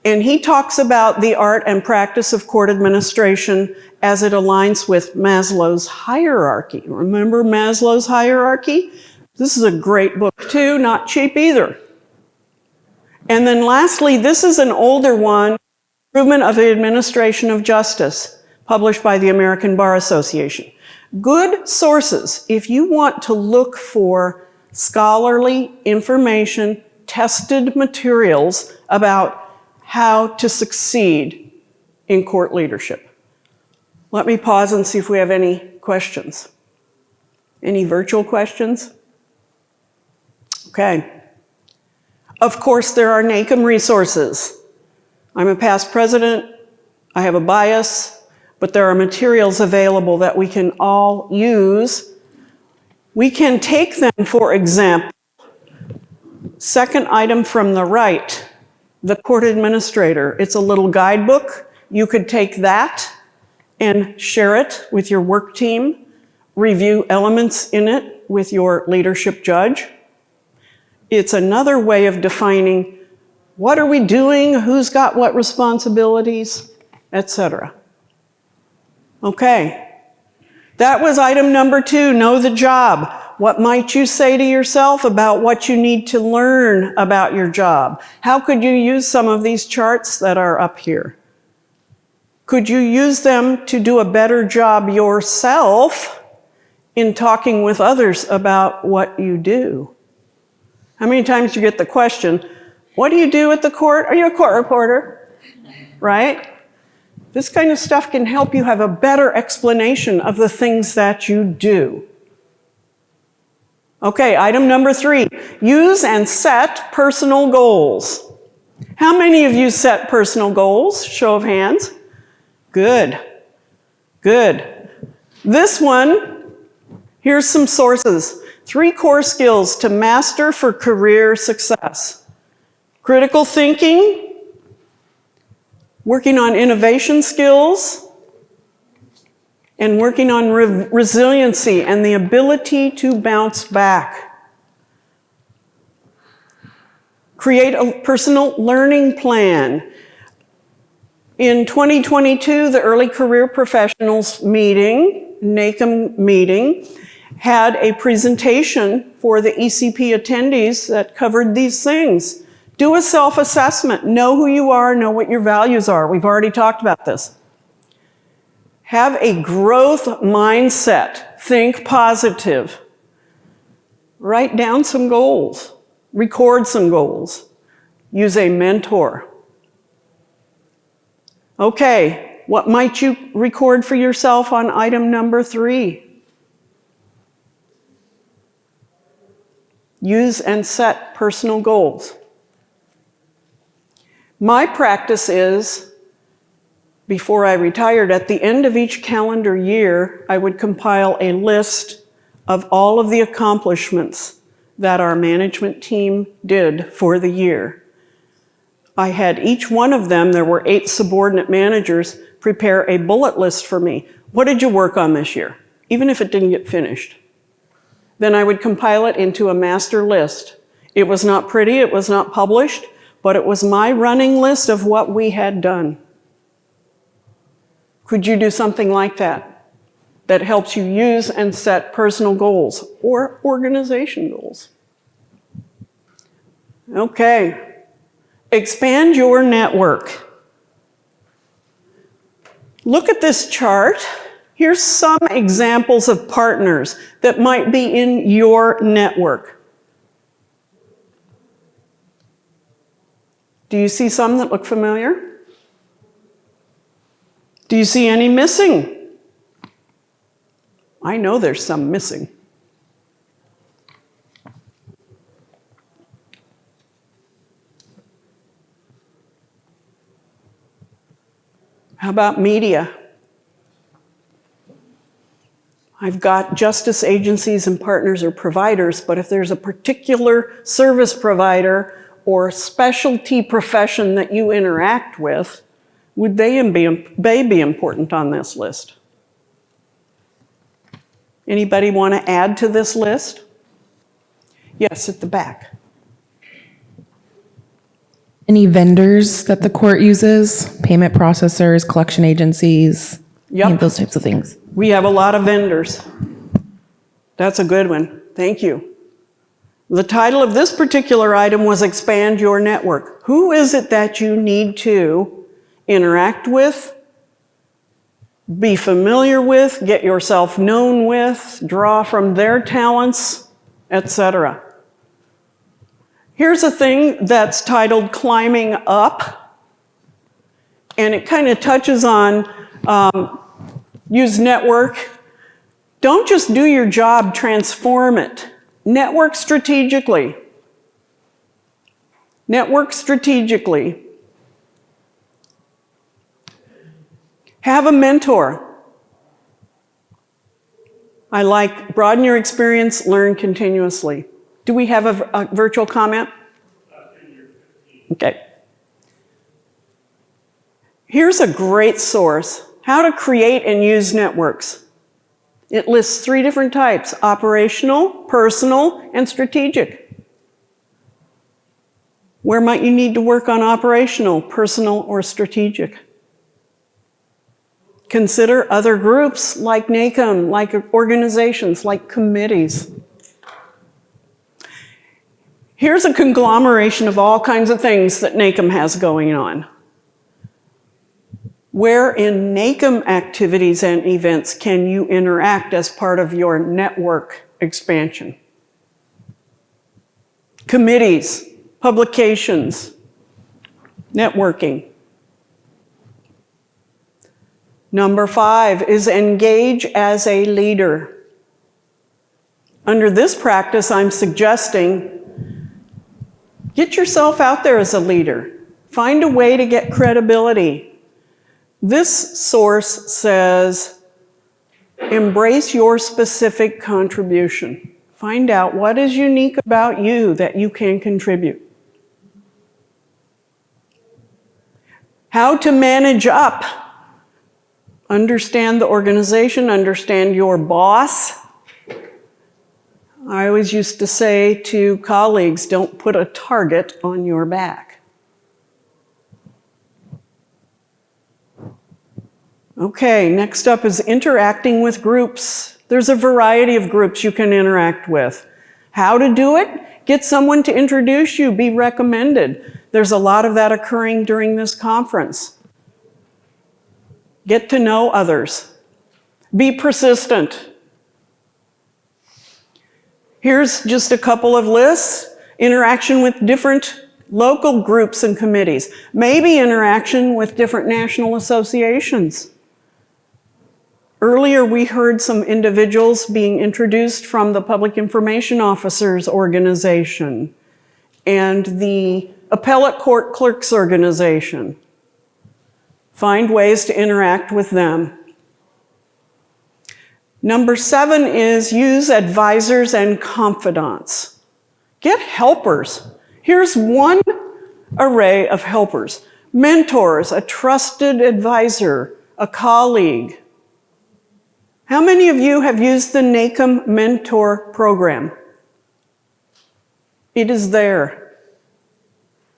And he talks about the art and practice of court administration as it aligns with Maslow's hierarchy. Remember Maslow's hierarchy? This is a great book too, not cheap either. And then lastly, this is an older one, Improvement of the Administration of Justice, published by the American Bar Association. Good sources if you want to look for scholarly information, tested materials about how to succeed in court leadership. Let me pause and see if we have any questions. Any virtual questions? Okay. Of course, there are NACM resources. I'm a past president. I have a bias, but there are materials available that we can all use. We can take them, for example, second item from the right, the court administrator. It's a little guidebook. You could take that and share it with your work team, review elements in it with your leadership judge. It's another way of defining what are we doing, who's got what responsibilities, etc. Okay, that was item number 2, know the job. What might you say to yourself about what you need to learn about your job? How could you use some of these charts that are up here? Could you use them to do a better job yourself in talking with others about what you do? How many times you get the question, what do you do at the court? Are you a court reporter? Right? This kind of stuff can help you have a better explanation of the things that you do. Okay, item number 3, use and set personal goals. How many of you set personal goals? Show of hands. Good, good. This one, here's some sources. 3 core skills to master for career success. Critical thinking, working on innovation skills, and working on resiliency and the ability to bounce back. Create a personal learning plan. In 2022, the Early Career Professionals meeting, NACM meeting, had a presentation for the ECP attendees that covered these things. Do a self-assessment. Know who you are, know what your values are. We've already talked about this. Have a growth mindset. Think positive. Write down some goals. Record some goals. Use a mentor. Okay, what might you record for yourself on item number 3? Use and set personal goals. My practice is, before I retired, at the end of each calendar year, I would compile a list of all of the accomplishments that our management team did for the year. I had each one of them, there were 8 subordinate managers, prepare a bullet list for me. What did you work on this year? Even if it didn't get finished. Then I would compile it into a master list. It was not pretty, it was not published, but it was my running list of what we had done. Could you do something like that? That helps you use and set personal goals or organization goals. Okay. Expand your network. Look at this chart. Here's some examples of partners that might be in your network. Do you see some that look familiar? Do you see any missing? I know there's some missing. How about media? I've got justice agencies and partners or providers, but if there's a particular service provider or specialty profession that you interact with, would they be important on this list? Anybody want to add to this list? Yes, at the back. Any vendors that the court uses, payment processors, collection agencies, any of those types of things? We have a lot of vendors. That's a good one. Thank you. The title of this particular item was Expand Your Network. Who is it that you need to interact with, be familiar with, get yourself known with, draw from their talents, etc.? Here's a thing that's titled Climbing Up, and it kind of touches on use network. Don't just do your job, transform it. Network strategically. Network strategically. Have a mentor. I like broaden your experience, learn continuously. Do we have a virtual comment? Okay. Here's a great source, How to Create and Use Networks. It lists 3 different types: operational, personal, and strategic. Where might you need to work on operational, personal, or strategic? Consider other groups like NACM, like organizations, like committees. Here's a conglomeration of all kinds of things that NACM has going on. Where in NACM activities and events can you interact as part of your network expansion? Committees, publications, networking. Number 5 is engage as a leader. Under this practice, I'm suggesting get yourself out there as a leader. Find a way to get credibility. This source says, embrace your specific contribution. Find out what is unique about you that you can contribute. How to manage up. Understand the organization, understand your boss. I always used to say to colleagues, don't put a target on your back. Okay, next up is interacting with groups. There's a variety of groups you can interact with. How to do it? Get someone to introduce you, be recommended. There's a lot of that occurring during this conference. Get to know others. Be persistent. Here's just a couple of lists. Interaction with different local groups and committees. Maybe interaction with different national associations. Earlier, we heard some individuals being introduced from the Public Information Officers Organization and the Appellate Court Clerks Organization. Find ways to interact with them. Number 7 is use advisors and confidants. Get helpers. Here's one array of helpers. Mentors, a trusted advisor, a colleague. How many of you have used the NACM Mentor Program? It is there.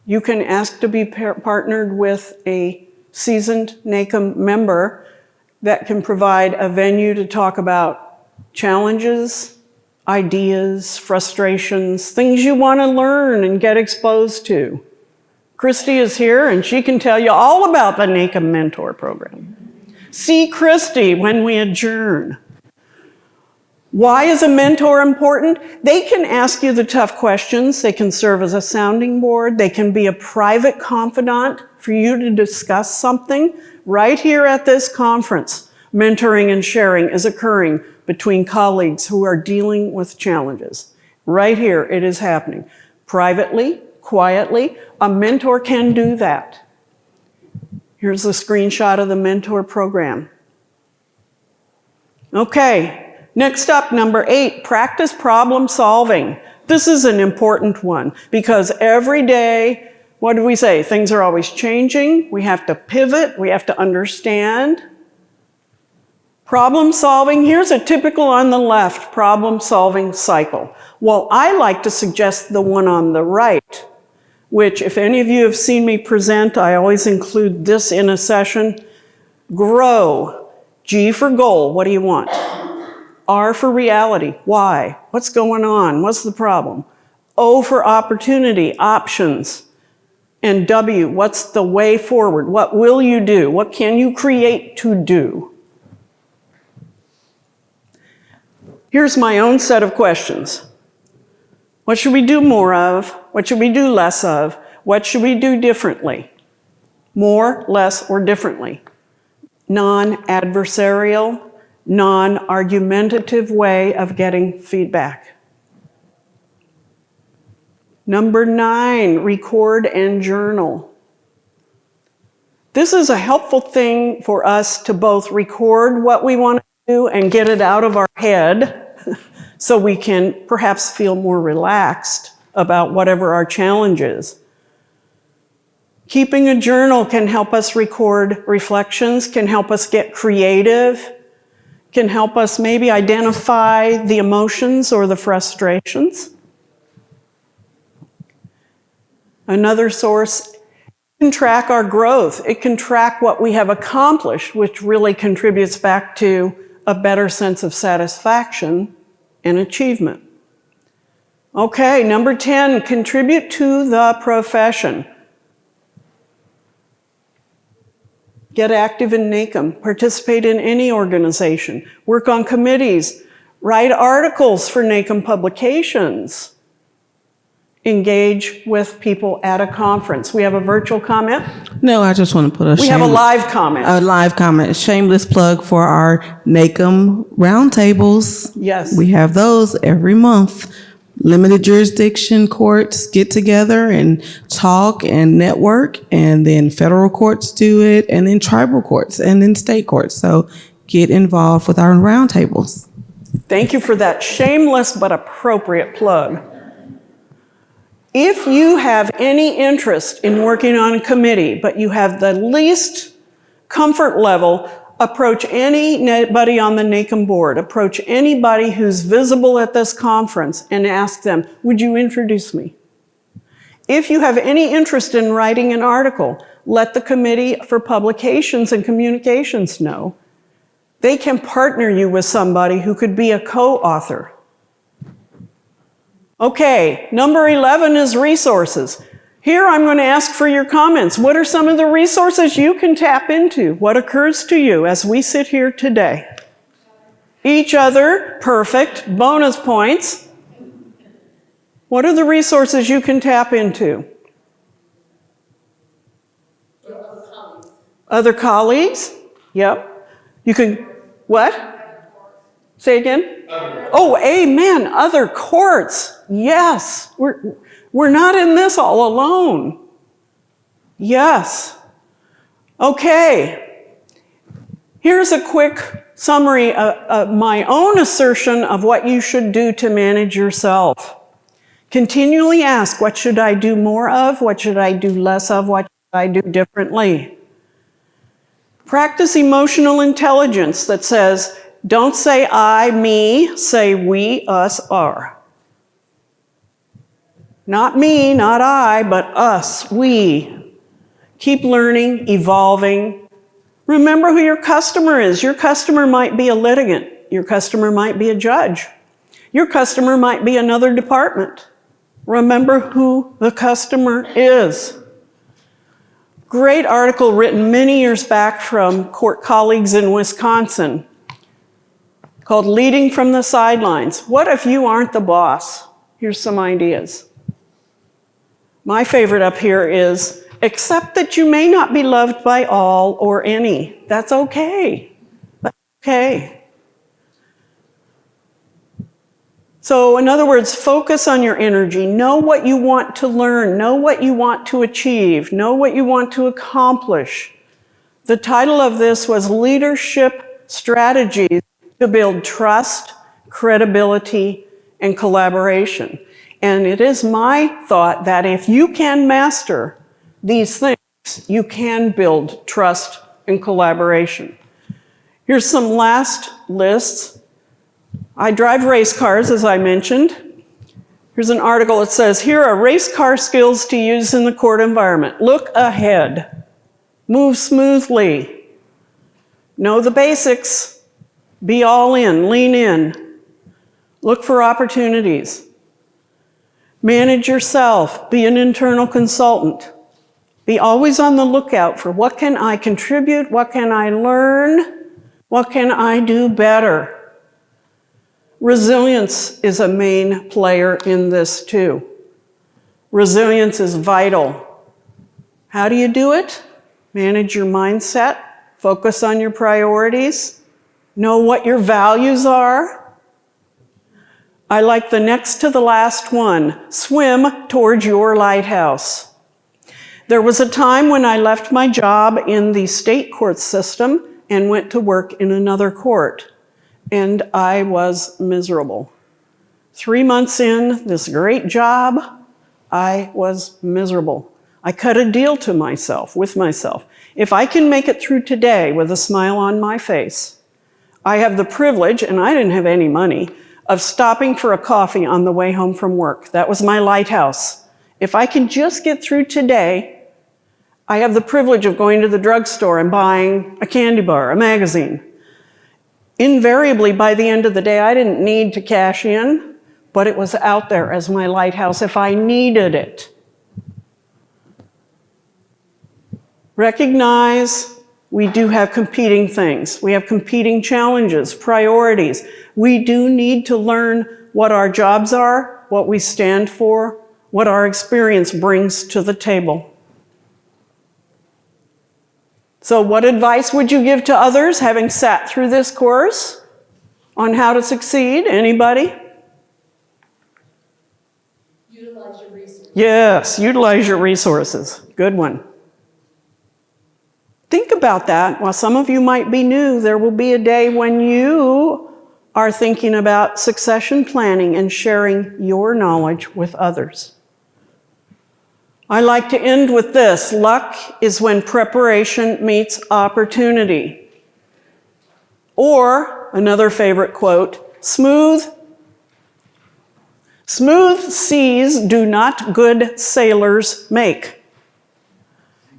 You can ask to be partnered with a seasoned NACM member that can provide a venue to talk about challenges, ideas, frustrations, things you want to learn and get exposed to. Christy is here and she can tell you all about the NACM Mentor Program. See Christy when we adjourn. Why is a mentor important? They can ask you the tough questions. They can serve as a sounding board. They can be a private confidant for you to discuss something. Right here at this conference, mentoring and sharing is occurring between colleagues who are dealing with challenges. Right here, it is happening. Privately, quietly, a mentor can do that. Here's a screenshot of the mentor program. Okay, next up, number 8, practice problem solving. This is an important one because every day, what do we say? Things are always changing. We have to pivot. We have to understand. Problem solving, here's a typical on the left problem solving cycle. Well, I like to suggest the one on the right, which if any of you have seen me present, I always include this in a session. Grow. G for goal. What do you want? R for reality. Why? What's going on? What's the problem? O for opportunity. Options. And W, what's the way forward? What will you do? What can you create to do? Here's my own set of questions. What should we do more of? What should we do less of? What should we do differently? More, less, or differently? Non-adversarial, non-argumentative way of getting feedback. Number 9, record and journal. This is a helpful thing for us to both record what we want to do and get it out of our head so we can perhaps feel more relaxed about whatever our challenge is. Keeping a journal can help us record reflections, can help us get creative, can help us maybe identify the emotions or the frustrations. Another source can track our growth. It can track what we have accomplished, which really contributes back to a better sense of satisfaction and achievement. Okay, number 10, contribute to the profession. Get active in NACM, participate in any organization, work on committees, write articles for NACM publications. Engage with people at a conference. We have a virtual comment. No, I just want to put We have a live comment. A live comment. Shameless plug for our NACM roundtables. Yes. We have those every month. Limited jurisdiction courts get together and talk and network, and then federal courts do it, and then tribal courts, and then state courts. So get involved with our roundtables. Thank you for that shameless but appropriate plug. If you have any interest in working on a committee, but you have the least comfort level, approach anybody on the NACM board, approach anybody who's visible at this conference and ask them, would you introduce me? If you have any interest in writing an article, let the Committee for Publications and Communications know. They can partner you with somebody who could be a co-author. Okay, number 11 is resources. Here I'm going to ask for your comments. What are some of the resources you can tap into? What occurs to you as we sit here today? Each other, perfect, bonus points. What are the resources you can tap into? Other colleagues? Yep. You can, what? Say again? Oh, amen. Other courts. Yes. We're not in this all alone. Yes. Okay. Here's a quick summary of my own assertion of what you should do to manage yourself. Continually ask, what should I do more of? What should I do less of? What should I do differently? Practice emotional intelligence that says, don't say I, me, say we, us, are. Not me, not I, but us, we. Keep learning, evolving. Remember who your customer is. Your customer might be a litigant. Your customer might be a judge. Your customer might be another department. Remember who the customer is. Great article written many years back from court colleagues in Wisconsin called Leading from the Sidelines. What if you aren't the boss? Here's some ideas. My favorite up here is, accept that you may not be loved by all or any. That's okay. That's okay. So in other words, focus on your energy. Know what you want to learn. Know what you want to achieve. Know what you want to accomplish. The title of this was Leadership Strategies to Build Trust, Credibility, and Collaboration. And it is my thought that if you can master these things, you can build trust and collaboration. Here's some last lists. I drive race cars, as I mentioned. Here's an article that says, here are race car skills to use in the court environment. Look ahead. Move smoothly. Know the basics. Be all in, lean in. Look for opportunities. Manage yourself. Be an internal consultant. Be always on the lookout for what can I contribute, what can I learn, what can I do better. Resilience is a main player in this too. Resilience is vital. How do you do it? Manage your mindset. Focus on your priorities. Know what your values are. I like the next to the last one. Swim towards your lighthouse. There was a time when I left my job in the state court system and went to work in another court, and I was miserable. 3 months in this great job, I was miserable. I cut a deal to myself, with myself. If I can make it through today with a smile on my face, I have the privilege, and I didn't have any money, of stopping for a coffee on the way home from work. That was my lighthouse. If I can just get through today, I have the privilege of going to the drugstore and buying a candy bar, a magazine. Invariably, by the end of the day, I didn't need to cash in, but it was out there as my lighthouse if I needed it. Recognize we do have competing things. We have competing challenges, priorities. We do need to learn what our jobs are, what we stand for, what our experience brings to the table. So what advice would you give to others having sat through this course on how to succeed? Anybody? Utilize your resources. Yes, utilize your resources. Good one. Think about that. While some of you might be new, there will be a day when you are thinking about succession planning and sharing your knowledge with others. I like to end with this. Luck is when preparation meets opportunity. Or, another favorite quote, smooth seas do not good sailors make.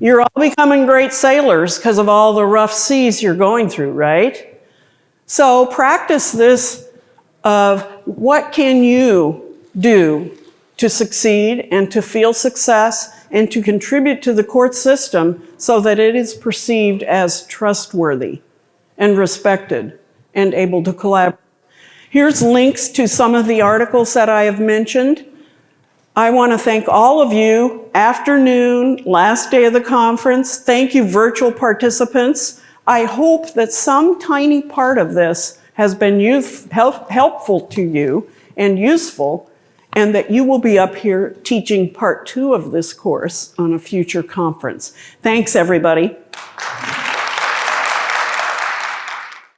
You're all becoming great sailors because of all the rough seas you're going through, right? So practice this of what can you do to succeed and to feel success and to contribute to the court system so that it is perceived as trustworthy and respected and able to collaborate. Here's links to some of the articles that I have mentioned. I want to thank all of you. Afternoon, last day of the conference. Thank you, virtual participants. I hope that some tiny part of this has been helpful to you and useful, and that you will be up here teaching part 2 of this course on a future conference. Thanks, everybody.